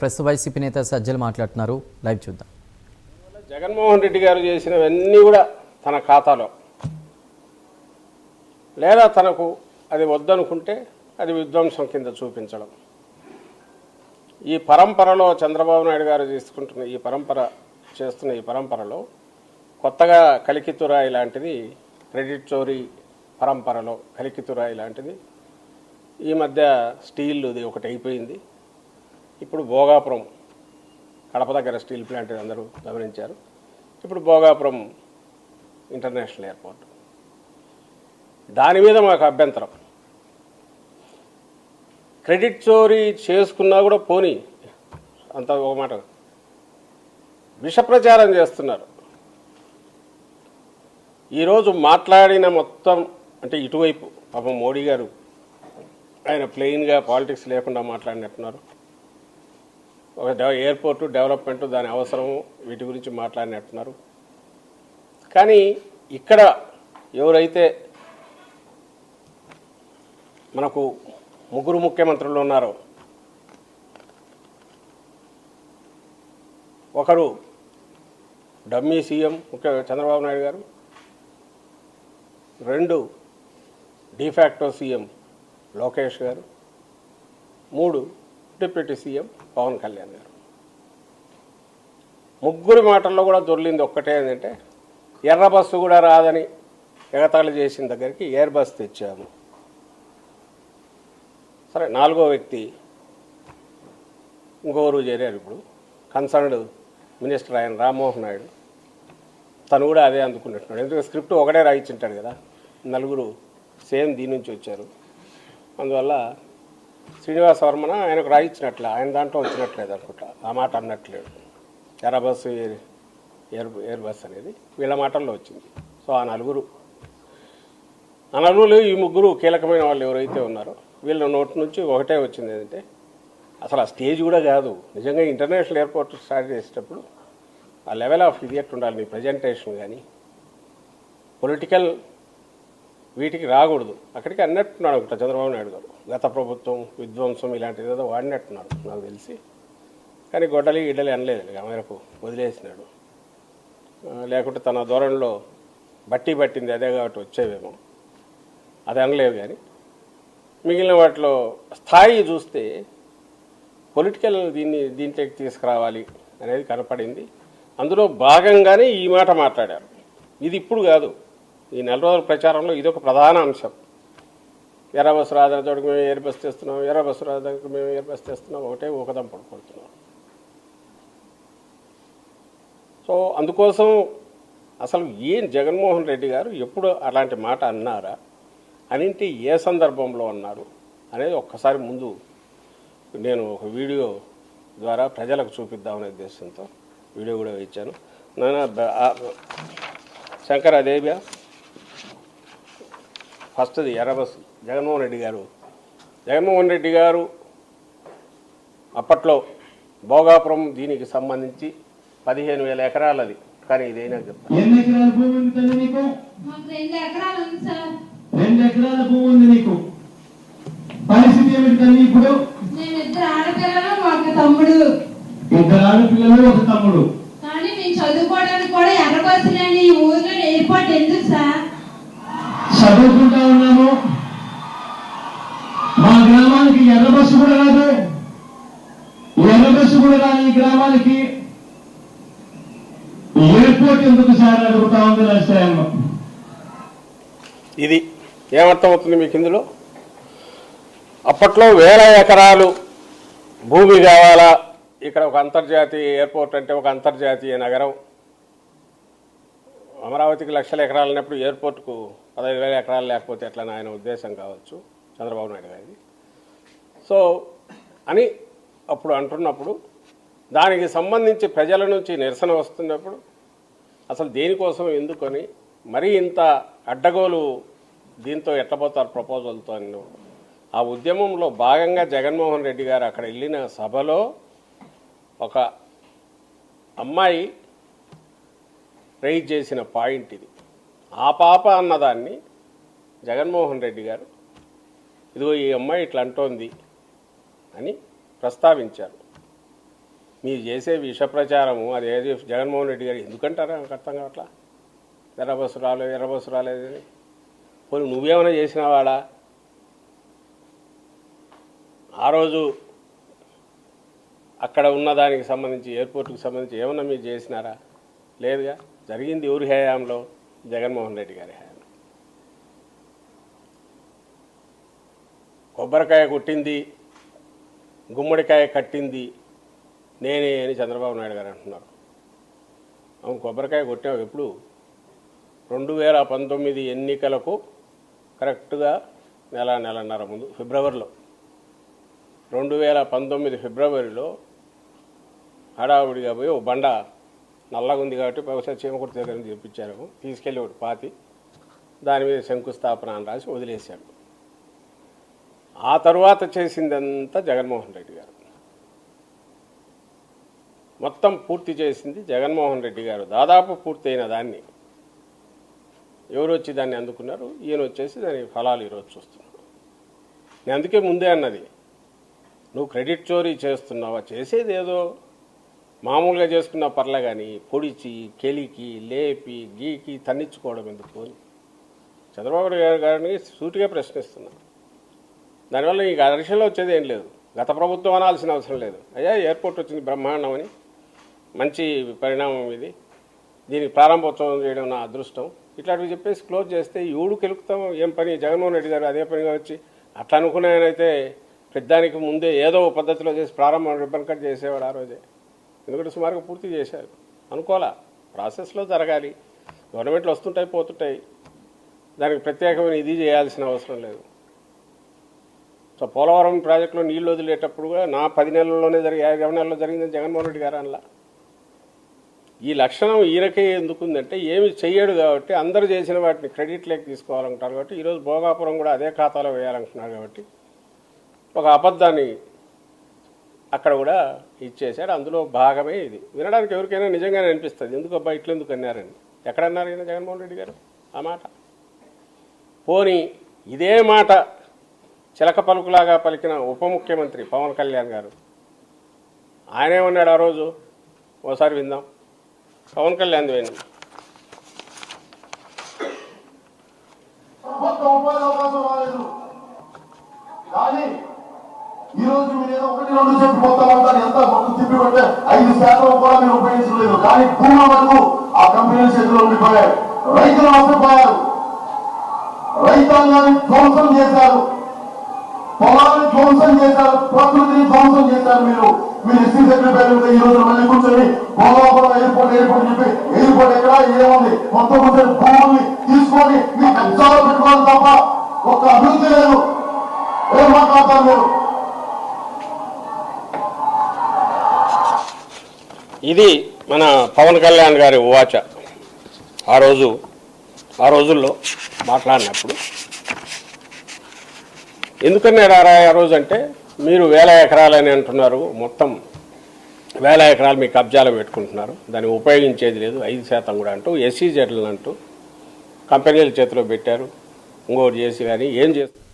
ప్రస్తుత వైసీపీ నేత సజ్జలు మాట్లాడుతున్నారు. లైవ్ చూద్దాం. జగన్మోహన్ రెడ్డి గారు చేసినవన్నీ కూడా తన ఖాతాలో, లేదా తనకు అది వద్దనుకుంటే అది విధ్వంసం కింద చూపించడం. ఈ పరంపరలో చంద్రబాబు నాయుడు గారు చేస్తున్న ఈ పరంపరలో కొత్తగా కలికితురాయి లాంటిది, క్రెడిట్ చోరీ పరంపరలో కలికితురాయి లాంటిది ఈ మధ్య స్టీల్ది ఒకటి అయిపోయింది. ఇప్పుడు భోగాపురం, కడప దగ్గర స్టీల్ ప్లాంట్ అందరూ గమనించారు. ఇప్పుడు భోగాపురం ఇంటర్నేషనల్ ఎయిర్పోర్ట్, దాని మీద మాకు అభ్యంతరం. క్రెడిట్ చోరీ చేసుకున్నా కూడా పోనీ, అంత ఒక మాట విష ప్రచారం చేస్తున్నారు. ఈరోజు మాట్లాడిన మొత్తం అంటే ఇటువైపు పాపం మోడీ గారు ఆయన ప్లెయిన్గా పాలిటిక్స్ లేకుండా మాట్లాడినట్టున్నారు. ఒక ఎయిర్పోర్టు డెవలప్మెంట్, దాని అవసరం, వీటి గురించి మాట్లాడినట్టున్నారు. కానీ ఇక్కడ ఎవరైతే మనకు ముగ్గురు ముఖ్యమంత్రులు ఉన్నారో, ఒకరు డమ్మీ సీఎం చంద్రబాబు నాయుడు గారు, 2 డిఫాక్టో సీఎం లోకేష్ గారు, 3 డిప్యూటీ సీఎం పవన్ కళ్యాణ్ గారు. ముగ్గురి మాటల్లో కూడా దొర్లింది ఒక్కటే, ఏంటంటే ఎర్ర బస్సు కూడా రాదని ఎగతాళి చేసిన దగ్గరికి ఎయిర్ బస్ తెచ్చాము. సరే, 4వ వ్యక్తి ఇంకొకరు చేరారు. ఇప్పుడు కన్సర్న్డ్ మినిస్టర్ ఆయన రామ్మోహన్ నాయుడు, తను కూడా అదే అందుకున్నట్టున్నాడు. ఎందుకంటే స్క్రిప్ట్ ఒకటే రాయించుంటాడు కదా, 4 సేమ్ దీని నుంచి వచ్చారు. అందువల్ల శ్రీనివాస వర్మన ఆయనకు రాయించినట్లే, ఆయన దాంట్లో వచ్చినట్లేదు అనుకుంటా, ఆ మాట అన్నట్లేడు. ఎర్ర బస్సు ఎయిర్ బస్ అనేది వీళ్ళ మాటల్లో వచ్చింది. సో ఆ నలుగురు ఈ ముగ్గురు కీలకమైన వాళ్ళు ఎవరైతే ఉన్నారో వీళ్ళ నోటి నుంచి ఒకటే వచ్చింది, ఏంటంటే అసలు ఆ స్టేజ్ కూడా కాదు. నిజంగా ఇంటర్నేషనల్ ఎయిర్పోర్ట్ స్టార్ట్ చేసేటప్పుడు ఆ లెవెల్ ఆఫ్ ఇదియట్ ఉండాలి. నీ ప్రజెంటేషన్ కానీ పొలిటికల్ వీటికి రాకూడదు. అక్కడికి అన్నట్టున్నాడు ఒకట చంద్రబాబు నాయుడు గారు, గత ప్రభుత్వం విధ్వంసం ఇలాంటిది ఏదో వాడినట్టున్నాడు నాకు తెలిసి. కానీ గొడ్డలి ఇడ్డలి అనలేదు, ఆ మేరకు వదిలేసినాడు. లేకుంటే తన ధోరణిలో పట్టింది అదే కాబట్టి వచ్చేవేమో, అది అనలేదు. కానీ మిగిలిన వాటిలో స్థాయి చూస్తే పొలిటికల్ దీంట్లోకి తీసుకురావాలి అనేది కనపడింది. అందులో భాగంగానే ఈ మాట మాట్లాడారు. ఇది ఇప్పుడు కాదు, ఈ 4 రోజుల ప్రచారంలో ఇదొక ప్రధాన అంశం. ఎర్ర బస్సు రాదడికి మేము ఎయిర్ బస్ తెస్తున్నాం, ఎర్ర బస్సు రాదడికి మేము ఎయిర్ బస్ తెస్తున్నాం, ఒకటే ఊకదం పడుకుంటున్నాం. సో అందుకోసం అసలు ఏం జగన్మోహన్ రెడ్డి గారు ఎప్పుడు అలాంటి మాట అన్నారా, అనింటి ఏ సందర్భంలో అన్నారు అనేది ఒక్కసారి ముందు నేను ఒక వీడియో ద్వారా ప్రజలకు చూపిద్దామనే ఉద్దేశంతో వీడియో కూడా ఇచ్చాను. శంకర్ అదేబియా ఫస్ట్ది ఎర్ర బస్సు. జగన్మోహన్ రెడ్డి గారు అప్పట్లో భోగాపురం దీనికి సంబంధించి 15,000 ఎకరాలది. కానీ ఇదైనా చెప్తాను, 2 ఎకరాల భూమి ఉంది తల్లి నీకు. 2 ఎకరాల భూమి ఉంది నీకు. పరిస్థితి ఏమిటి తల్లి ఇప్పుడు? ఇద్దరు ఆడపిల్లలు ఒక తమ్ముడు. కానీ మేము చదువుకోవడానికి కూడా ఎర్ర బస్సులేని ఈ ఊర్లో ఎయిర్పోర్ట్ ఎందుకు సార్? చదువుకుంటా ఉన్నాము. మా గ్రామానికి ఎర్ర బస్సు కూడా రాదు, ఎర్ర బస్సు కూడా రాని ఈ గ్రామానికి ఎయిర్పోర్ట్ ఎందుకు సార్ అడుగుతా ఉంది రాష్ట్రాయమ్మ. ఇది ఏమర్థమవుతుంది మీకు ఇందులో? అప్పట్లో 1000 ఎకరాలు భూమి కావాలా, ఇక్కడ ఒక అంతర్జాతీయ ఎయిర్పోర్ట్ అంటే ఒక అంతర్జాతీయ నగరం. అమరావతికి 1,00,000 ఎకరాలు ఉన్నప్పుడు ఎయిర్పోర్ట్కు 15,000 ఎకరాలు లేకపోతే ఎట్లా ఆయన ఉద్దేశం కావచ్చు చంద్రబాబు నాయుడు గారిది. సో అని అప్పుడు అంటున్నప్పుడు దానికి సంబంధించి ప్రజల నుంచి నిరసన వస్తున్నప్పుడు అసలు దేనికోసం ఎందుకని మరీ ఇంత అడ్డగోలు దీంతో ఎట్టబోతారు ప్రపోజల్తో అని ఆ ఉద్యమంలో భాగంగా జగన్మోహన్ రెడ్డి గారు అక్కడ వెళ్ళిన సభలో ఒక అమ్మాయి రైజ్ చేసిన పాయింట్ ఇది. ఆ పాప అన్నదాన్ని జగన్మోహన్ రెడ్డి గారు ఇదిగో ఈ అమ్మాయి ఇట్లా అంటోంది అని ప్రస్తావించారు. మీరు చేసే విష ప్రచారము అది ఏది జగన్మోహన్ రెడ్డి గారు ఎందుకంటారా నాకు అర్థం కావట్లా. ఎర్ర బస్సు రాలేదని పోనీ నువ్వేమైనా చేసినావాడా? ఆ రోజు అక్కడ ఉన్న దానికి సంబంధించి ఎయిర్పోర్ట్కి సంబంధించి ఏమన్నా మీరు చేసినారా? లేదుగా. జరిగింది ఎవరి హయాంలో? జగన్మోహన్ రెడ్డి గారి హయాంలో. కొబ్బరికాయ కొట్టింది, గుమ్మడికాయ కట్టింది నేనే అని చంద్రబాబు నాయుడు గారు అంటున్నారు. అవును, కొబ్బరికాయ కొట్టావు ఎప్పుడు? 2019 ఎన్నికలకు కరెక్ట్గా నెలన్నర ముందు ఫిబ్రవరిలో 2019 ఫిబ్రవరిలో హడావుడిగా పోయి ఓ బండ నల్లగా ఉంది కాబట్టి బహుశా చీమకుర్తి దగ్గర నుంచి తెప్పించారు, తీసుకెళ్ళి ఒకటి పాతి దాని మీద శంకుస్థాపన అని రాసి వదిలేశాడు. ఆ తర్వాత చేసిందంతా జగన్మోహన్ రెడ్డి గారు, మొత్తం పూర్తి చేసింది జగన్మోహన్ రెడ్డి గారు. దాదాపు పూర్తయిన దాన్ని ఎవరు వచ్చి దాన్ని అందుకున్నారు? ఈయన వచ్చేసి దాని ఫలాలు ఈరోజు చూస్తున్నారు. నేను అందుకే ముందే అన్నది, నువ్వు క్రెడిట్ చోరీ చేస్తున్నావా? చేసేది ఏదో మామూలుగా చేసుకున్న పర్లే కానీ పొడిచి కెలికి లేపి గీకి తన్నించుకోవడం ఎందుకు అని చంద్రబాబు నాయుడు గారిని సూటిగా ప్రశ్నిస్తున్నాను. దానివల్ల ఈ ఘర్షణలో వచ్చేది ఏం లేదు. గత ప్రభుత్వం అనాల్సిన అవసరం లేదు. అయ్యా ఎయిర్పోర్ట్ వచ్చింది బ్రహ్మాండం అని, మంచి పరిణామం ఇది, దీనికి ప్రారంభోత్సవం చేయడం నా అదృష్టం, ఇట్లాంటివి చెప్పేసి క్లోజ్ చేస్తే ఎవడు కెలుకుతాం? ఏం పని? జగన్మోహన్ రెడ్డి గారు అదే పనిగా వచ్చి అట్లా అనుకున్నాయనైతే పెద్దానికి ముందే ఏదో పద్ధతిలో చేసి ప్రారంభం రిబ్బన్ కట్ చేసేవాడు ఆ రోజే. ఎందుకంటే సుమారుగా పూర్తి చేశారు. అనుకోవాలా, ప్రాసెస్లో జరగాలి. గవర్నమెంట్లు వస్తుంటాయి పోతుంటాయి, దానికి ప్రత్యేకమైన ఇది చేయాల్సిన అవసరం లేదు. సో పోలవరం ప్రాజెక్టులో నీళ్లు వదిలేటప్పుడు కూడా నా 10 నెలల్లోనే 20 నెలల్లో జరిగిందని జగన్మోహన్ రెడ్డి గారు అనలా. ఈ లక్షణం ఈయనకే ఎందుకుందంటే ఏమి చెయ్యడు కాబట్టి అందరూ చేసిన వాటిని క్రెడిట్లోకి తీసుకోవాలంటారు కాబట్టి ఈరోజు భోగాపురం కూడా అదే ఖాతాలో వేయాలంటున్నారు కాబట్టి ఒక అబద్ధాన్ని అక్కడ కూడా ఇచ్చేశాడు. అందులో భాగమే ఇది. వినడానికి ఎవరికైనా నిజంగానే అనిపిస్తుంది, ఎందుకు అబ్బా ఇట్లెందుకు అన్నారని. ఎక్కడన్నారు ఈయన జగన్మోహన్ రెడ్డి గారు ఆ మాట? పోనీ ఇదే మాట చిలక పలుకులాగా పలికిన ఉప ముఖ్యమంత్రి పవన్ కళ్యాణ్ గారు ఆయనేమన్నాడు ఆ రోజు? ఓసారి విందాం. పవన్ కళ్యాణ్ వినండి. ఈ రోజు మీరు ఏదో 1-2 చెప్పి మొత్తం అంతా ఎంత తిప్పి పెడితే 5% కూడా మీరు ఉపయోగించలేదు. కానీ భూముల వరకు ఆ కంపెనీల చేతిలో ఉండిపోయాయి. రైతులు నష్టపోయారు, రైతాంగాన్ని ధ్వంసం చేశారు, పొలాన్ని ధ్వంసం చేశారు, ప్రకృతిని ధ్వంసం చేశారు. మీరు ఎస్సీ సెక్రటరీ ఈ రోజు మళ్ళీ కూర్చొని పోలవరం ఎయిర్పోర్ట్ చెప్పి ఎయిర్పోర్ట్ ఎక్కడ ఏముంది? మొత్తం కూర్చొని భూముల్ని తీసుకొని మీ కబ్జాలో పెట్టుకోవాలి తప్ప ఒక అభివృద్ధి లేదు. ఏం మాట్లాడతారు మీరు? ఇది మన పవన్ కళ్యాణ్ గారి వాచ ఆ రోజుల్లో మాట్లాడినప్పుడు. ఎందుకన్నారా ఆ రోజు అంటే, మీరు 1000 ఎకరాలని అంటున్నారు, మొత్తం 1000 ఎకరాలు మీ కబ్జాలో పెట్టుకుంటున్నారు, దాన్ని ఉపయోగించేది లేదు 5% కూడా అంటూ ఎస్సీజెడ్లను అంటూ కంపెనీల చేతిలో పెట్టారు, ఇంకోటి చేసి కానీ ఏం చేస్తారు?